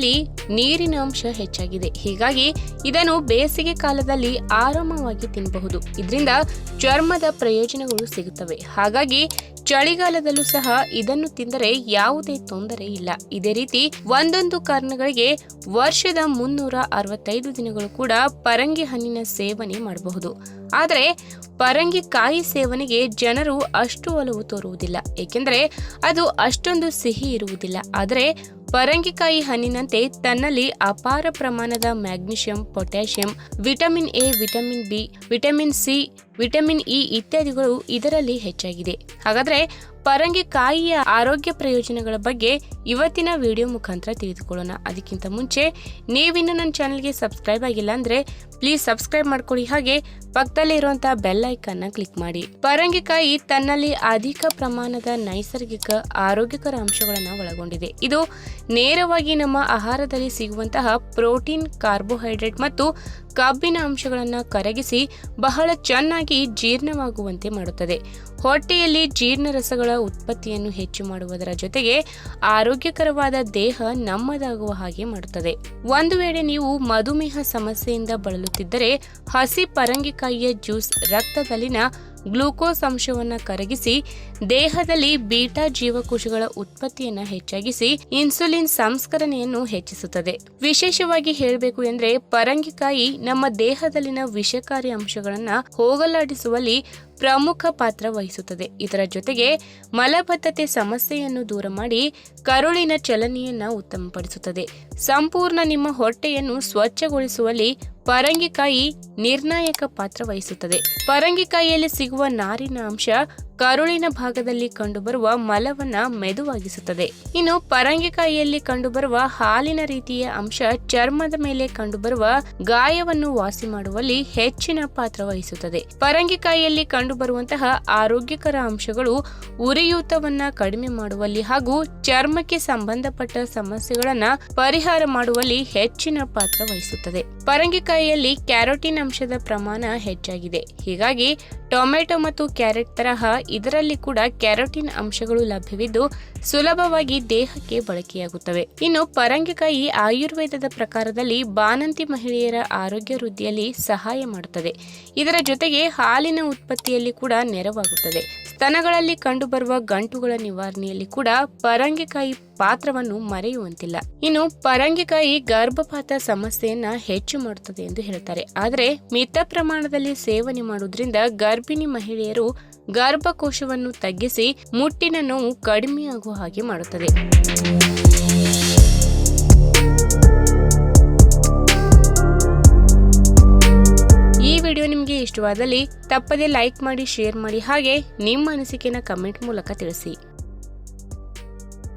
ಇದರಲ್ಲಿ ನೀರಿನ ಅಂಶ ಹೆಚ್ಚಾಗಿದೆ. ಹೀಗಾಗಿ ಇದನ್ನು ಬೇಸಿಗೆ ಕಾಲದಲ್ಲಿ ಆರಾಮವಾಗಿ ತಿನ್ನಬಹುದು. ಇದರಿಂದ ಚರ್ಮದ ಪ್ರಯೋಜನಗಳು ಸಿಗುತ್ತವೆ. ಹಾಗಾಗಿ ಚಳಿಗಾಲದಲ್ಲೂ ಸಹ ಇದನ್ನು ತಿಂದರೆ ಯಾವುದೇ ತೊಂದರೆ ಇಲ್ಲ. ಇದೇ ರೀತಿ ಒಂದೊಂದು ಕಾರಣಗಳಿಗೆ ವರ್ಷದ 365 ದಿನಗಳು ಕೂಡ ಪರಂಗಿ ಹಣ್ಣಿನ ಸೇವನೆ ಮಾಡಬಹುದು. ಆದರೆ ಪರಂಗಿಕಾಯಿ ಸೇವನೆಗೆ ಜನರು ಅಷ್ಟು ಒಲವು ತೋರುವುದಿಲ್ಲ, ಏಕೆಂದರೆ ಅದು ಅಷ್ಟೊಂದು ಸಿಹಿ ಇರುವುದಿಲ್ಲ. ಆದರೆ ಪರಂಗಿಕಾಯಿ ಹಣ್ಣಿನಂತೆ ತನ್ನಲ್ಲಿ ಅಪಾರ ಪ್ರಮಾಣದ magnesium, potassium, vitamin A, vitamin B, vitamin C, vitamin E ಇತ್ಯಾದಿಗಳು ಇದರಲ್ಲಿ ಹೆಚ್ಚಾಗಿದೆ. ಹಾಗಾದ್ರೆ ಪರಂಗಿಕಾಯಿಯ ಆರೋಗ್ಯ ಪ್ರಯೋಜನಗಳ ಬಗ್ಗೆ ಇವತ್ತಿನ ವಿಡಿಯೋ ಮುಖಾಂತರ ತಿಳಿದುಕೊಳ್ಳೋಣ. ಅದಕ್ಕಿಂತ ಮುಂಚೆ ನೀವಿನ್ನು ನನ್ನ ಚಾನೆಲ್ಗೆ ಸಬ್ಸ್ಕ್ರೈಬ್ ಆಗಿಲ್ಲ ಅಂದ್ರೆ ಪ್ಲೀಸ್ ಸಬ್ಸ್ಕ್ರೈಬ್ ಮಾಡ್ಕೊಳ್ಳಿ. ಹಾಗೆ ಪಕ್ಕದಲ್ಲೇ ಇರುವಂತಹ ಬೆಲ್ ಐಕಾನ್ ನ ಕ್ಲಿಕ್ ಮಾಡಿ. ಪರಂಗಿಕಾಯಿ ತನ್ನಲ್ಲಿ ಅಧಿಕ ಪ್ರಮಾಣದ ನೈಸರ್ಗಿಕ ಆರೋಗ್ಯಕರ ಅಂಶಗಳನ್ನು ಒಳಗೊಂಡಿದೆ. ಇದು ನೇರವಾಗಿ ನಮ್ಮ ಆಹಾರದಲ್ಲಿ ಸಿಗುವಂತಹ ಪ್ರೋಟೀನ್, ಕಾರ್ಬೋಹೈಡ್ರೇಟ್ ಮತ್ತು ಕಬ್ಬಿನ ಅಂಶಗಳನ್ನು ಕರಗಿಸಿ ಬಹಳ ಚೆನ್ನಾಗಿ ಜೀರ್ಣವಾಗುವಂತೆ ಮಾಡುತ್ತದೆ. ಹೊಟ್ಟೆಯಲ್ಲಿ ಜೀರ್ಣರಸಗಳ ಉತ್ಪತ್ತಿಯನ್ನು ಹೆಚ್ಚು ಮಾಡುವುದರ ಜೊತೆಗೆ ಆರೋಗ್ಯಕರವಾದ ದೇಹ ನಮ್ಮದಾಗುವ ಹಾಗೆ ಮಾಡುತ್ತದೆ. ಒಂದು ವೇಳೆ ನೀವು ಮಧುಮೇಹ ಸಮಸ್ಯೆಯಿಂದ ಬಳಲುತ್ತಿದ್ದರೆ ಹಸಿ ಪರಂಗಿಕಾಯಿಯ ಜ್ಯೂಸ್ ರಕ್ತದಲ್ಲಿನ ಗ್ಲೂಕೋಸ್ ಅಂಶವನ್ನು ಕರಗಿಸಿ ದೇಹದಲ್ಲಿ ಬೀಟಾ ಜೀವಕೋಶಗಳ ಉತ್ಪತ್ತಿಯನ್ನು ಹೆಚ್ಚಾಗಿಸಿ ಇನ್ಸುಲಿನ್ ಸಂಸ್ಕರಣೆಯನ್ನು ಹೆಚ್ಚಿಸುತ್ತದೆ. ವಿಶೇಷವಾಗಿ ಹೇಳಬೇಕು ಎಂದ್ರೆ ಪರಂಗಿಕಾಯಿ ನಮ್ಮ ದೇಹದಲ್ಲಿನ ವಿಷಕಾರಿ ಅಂಶಗಳನ್ನು ಹೋಗಲಾಡಿಸುವಲ್ಲಿ ಪ್ರಮುಖ ಪಾತ್ರ ವಹಿಸುತ್ತದೆ. ಇದರ ಜೊತೆಗೆ ಮಲಬದ್ಧತೆ ಸಮಸ್ಯೆಯನ್ನು ದೂರ ಮಾಡಿ ಕರುಳಿನ ಚಲನೆಯನ್ನ ಉತ್ತಮಪಡಿಸುತ್ತದೆ. ಸಂಪೂರ್ಣ ನಿಮ್ಮ ಹೊಟ್ಟೆಯನ್ನು ಸ್ವಚ್ಛಗೊಳಿಸುವಲ್ಲಿ ಪರಂಗಿಕಾಯಿ ನಿರ್ಣಾಯಕ ಪಾತ್ರ ವಹಿಸುತ್ತದೆ. ಪರಂಗಿಕಾಯಿಯಲ್ಲಿ ಸಿಗುವ ನಾರಿನ ಅಂಶ ಕರುಳಿನ ಭಾಗದಲ್ಲಿ ಕಂಡುಬರುವ ಮಲವನ್ನ ಮೆದುವಾಗಿಸುತ್ತದೆ. ಇನ್ನು ಪರಂಗಿಕಾಯಿಯಲ್ಲಿ ಕಂಡುಬರುವ ಹಾಲಿನ ರೀತಿಯ ಅಂಶ ಚರ್ಮದ ಮೇಲೆ ಕಂಡುಬರುವ ಗಾಯವನ್ನು ವಾಸಿ ಮಾಡುವಲ್ಲಿ ಹೆಚ್ಚಿನ ಪಾತ್ರ ವಹಿಸುತ್ತದೆ. ಪರಂಗಿಕಾಯಿಯಲ್ಲಿ ಕಂಡುಬರುವಂತಹ ಆರೋಗ್ಯಕರ ಅಂಶಗಳು ಉರಿಯೂತವನ್ನ ಕಡಿಮೆ ಮಾಡುವಲ್ಲಿ ಹಾಗೂ ಚರ್ಮಕ್ಕೆ ಸಂಬಂಧಪಟ್ಟ ಸಮಸ್ಯೆಗಳನ್ನ ಪರಿಹಾರ ಮಾಡುವಲ್ಲಿ ಹೆಚ್ಚಿನ ಪಾತ್ರ ವಹಿಸುತ್ತದೆ. ಪರಂಗಿಕಾಯಿಯಲ್ಲಿ ಕ್ಯಾರೋಟಿನ್ ಅಂಶದ ಪ್ರಮಾಣ ಹೆಚ್ಚಾಗಿದೆ. ಹೀಗಾಗಿ ಟೊಮೆಟೊ ಮತ್ತು ಕ್ಯಾರೆಟ್ ತರಹ ಇದರಲ್ಲಿ ಕೂಡ ಕ್ಯಾರೋಟಿನ್ ಅಂಶಗಳು ಲಭ್ಯವಿದ್ದು ಸುಲಭವಾಗಿ ದೇಹಕ್ಕೆ ಬಳಕೆಯಾಗುತ್ತವೆ. ಇನ್ನು ಪರಂಗಿಕಾಯಿ ಆಯುರ್ವೇದದ ಪ್ರಕಾರದಲ್ಲಿ ಬಾಣಂತಿ ಮಹಿಳೆಯರ ಆರೋಗ್ಯ ವೃದ್ಧಿಯಲ್ಲಿ ಸಹಾಯ ಮಾಡುತ್ತದೆ. ಇದರ ಜೊತೆಗೆ ಹಾಲಿನ ಉತ್ಪತ್ತಿಯಲ್ಲಿ ಕೂಡ ನೆರವಾಗುತ್ತದೆ. ಸ್ತನಗಳಲ್ಲಿ ಕಂಡುಬರುವ ಗಂಟುಗಳ ನಿವಾರಣೆಯಲ್ಲಿ ಕೂಡ ಪರಂಗಿಕಾಯಿ ಪಾತ್ರವನ್ನು ಮರೆಯುವಂತಿಲ್ಲ. ಇನ್ನು ಪರಂಗಿಕಾಯಿ ಗರ್ಭಪಾತ ಸಮಸ್ಯೆಯನ್ನ ಹೆಚ್ಚು ಮಾಡುತ್ತದೆ ಎಂದು ಹೇಳ್ತಾರೆ. ಆದರೆ ಮಿತ ಪ್ರಮಾಣದಲ್ಲಿ ಸೇವನೆ ಮಾಡುವುದರಿಂದ ಗರ್ಭಿಣಿ ಮಹಿಳೆಯರು ಗರ್ಭಕೋಶವನ್ನು ತಗ್ಗಿಸಿ ಮುಟ್ಟಿನ ನೋವು ಕಡಿಮೆಯಾಗುವ ಹಾಗೆ ಮಾಡುತ್ತದೆ. ಈ ವಿಡಿಯೋ ನಿಮಗೆ ಇಷ್ಟವಾದಲ್ಲಿ ತಪ್ಪದೇ ಲೈಕ್ ಮಾಡಿ, ಶೇರ್ ಮಾಡಿ, ಹಾಗೆ ನಿಮ್ಮ ಅನಿಸಿಕೆನ ಕಮೆಂಟ್ ಮೂಲಕ ತಿಳಿಸಿ.